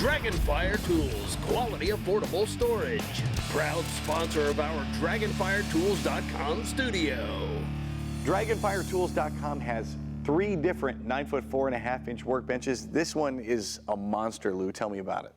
Dragonfire Tools, quality affordable storage. Proud sponsor of our DragonfireTools.com studio. DragonfireTools.com has 3 different 9-foot 4.5-inch workbenches. This one is a monster, Lou. Tell me about it.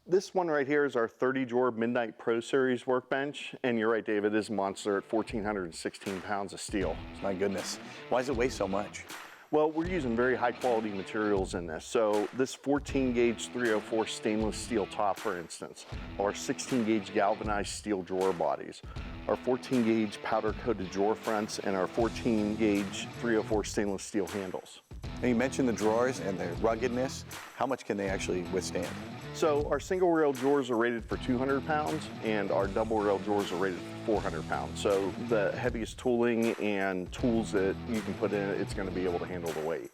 This one right here is our 30-drawer Midnight Pro Series workbench, and you're right, David, it is a monster at 1,416 pounds of steel. My goodness. Why does it weigh so much? Well, we're using very high-quality materials in this. So this 14-gauge 304 stainless steel top, for instance, our 16-gauge galvanized steel drawer bodies, our 14-gauge powder-coated drawer fronts, and our 14-gauge 304 stainless steel handles. Now, you mentioned the drawers and their ruggedness. How much can they actually withstand? So our single rail drawers are rated for 200 pounds and our double rail drawers are rated for 400 pounds. So the heaviest tooling and tools that you can put in it, it's going to be able to handle the weight.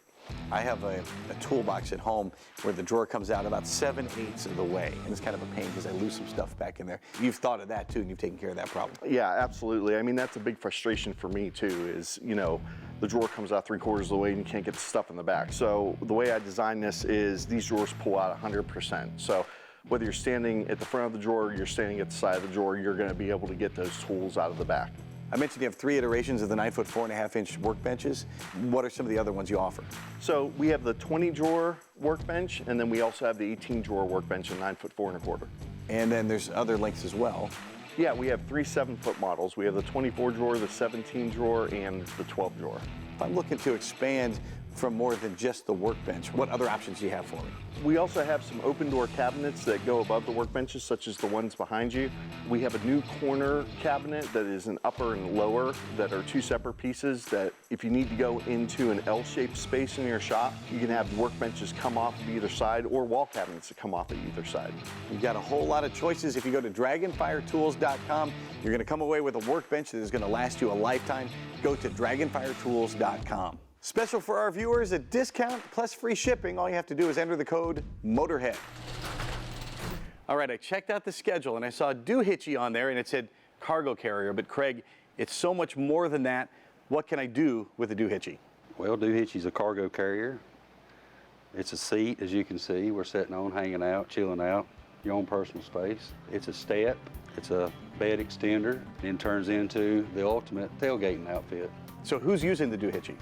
I have a toolbox at home where the drawer comes out about 7/8 of the way, and it's kind of a pain because I lose some stuff back in there. You've thought of that too, and you've taken care of that problem. Yeah, absolutely. I mean, that's a big frustration for me too, is, you know, the drawer comes out 3/4 of the way and you can't get the stuff in the back. So the way I designed this is these drawers pull out 100%. So whether you're standing at the front of the drawer or you're standing at the side of the drawer, you're going to be able to get those tools out of the back. I mentioned you have 3 iterations of the 9-foot 4.5-inch workbenches. What are some of the other ones you offer? So we have the 20-drawer workbench, and then we also have the 18-drawer workbench in 9-foot 4.25. And then there's other lengths as well. Yeah, we have 3 7-foot models. We have the 24-drawer, the 17-drawer, and the 12-drawer. If I'm looking to expand from more than just the workbench, what other options do you have for me? We also have some open door cabinets that go above the workbenches, such as the ones behind you. We have a new corner cabinet that is an upper and lower that are 2 separate pieces that if you need to go into an L-shaped space in your shop, you can have workbenches come off of either side or wall cabinets that come off of either side. You've got a whole lot of choices. If you go to DragonfireTools.com, you're going to come away with a workbench that is going to last you a lifetime. Go to DragonfireTools.com. Special for our viewers, a discount plus free shipping. All you have to do is enter the code Motorhead. All right, I checked out the schedule and I saw do Hitchy on there and it said cargo carrier, but Craig, it's so much more than that. What can I do with the do Hitchy? Well, do Hitchy's a cargo carrier. It's a seat, as you can see, we're sitting on, hanging out, chilling out, your own personal space. It's a step, it's a bed extender, and turns into the ultimate tailgating outfit. So who's using the do Hitchy?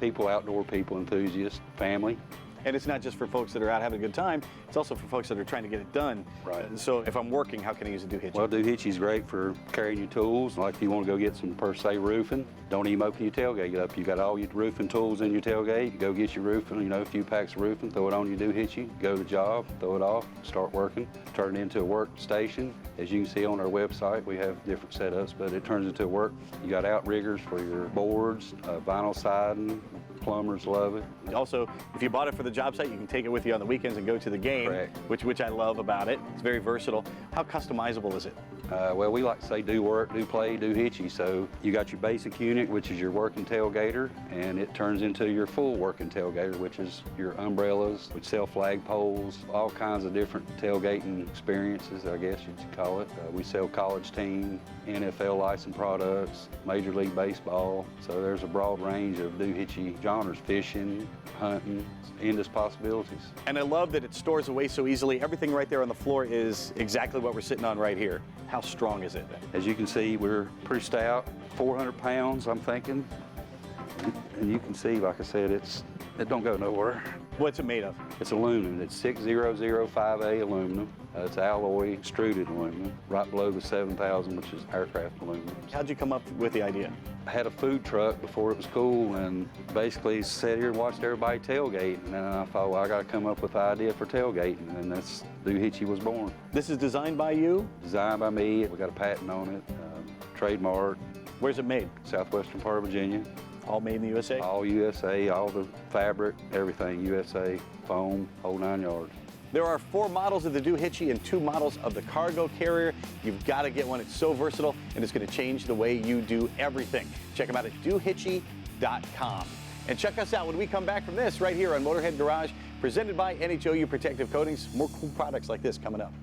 People, outdoor people, enthusiasts, family. And it's not just for folks that are out having a good time, it's also for folks that are trying to get it done. Right. So if I'm working, how can I use a do Hitchy? Well, do Hitchy's great for carrying your tools. Like if you want to go get some per se roofing, don't even open your tailgate up. You got all your roofing tools in your tailgate. You go get your roofing, you know, a few packs of roofing, throw it on your do Hitchy, go to the job, throw it off, start working, turn it into a workstation. As you can see on our website, we have different setups, but it turns into a work. You got outriggers for your boards, vinyl siding. Plumbers love it. Also, if you bought it for the job site, you can take it with you on the weekends and go to the game, Correct. which I love about it. It's very versatile. How customizable is it? Well, we like to say do work, do play, do Hitchy. So you got your basic unit, which is your working tailgater, and it turns into your full working tailgater, which is your umbrellas, which sell flag poles, all kinds of different tailgating experiences, I guess you'd call it. We sell college team, NFL licensed products, Major League Baseball. So there's a broad range of do Hitchy genres, fishing, hunting, endless possibilities. And I love that it stores away so easily. Everything right there on the floor is exactly what we're sitting on right here. How strong is it? As you can see, we're pretty stout, 400 pounds, I'm thinking. And you can see, like I said, it don't go nowhere. What's it made of? It's aluminum. It's 6005A aluminum. It's alloy extruded aluminum, right below the 7000, which is aircraft aluminum. How'd you come up with the idea? I had a food truck before it was cool, and basically sat here and watched everybody tailgate. And then I thought, well, I got to come up with an idea for tailgating, and that's Do Hitchy was born. This is designed by you? Designed by me. We got a patent on it, trademark. Where's it made? Southwestern part of Virginia. All made in the USA? All USA, all the fabric, everything USA, foam, whole 9 yards. There are 4 models of the do Hitchy and 2 models of the cargo carrier. You've got to get one. It's so versatile, and it's going to change the way you do everything. Check them out at dohitchy.com. And check us out when we come back from this right here on Motorhead Garage, presented by NHOU Protective Coatings. More cool products like this coming up.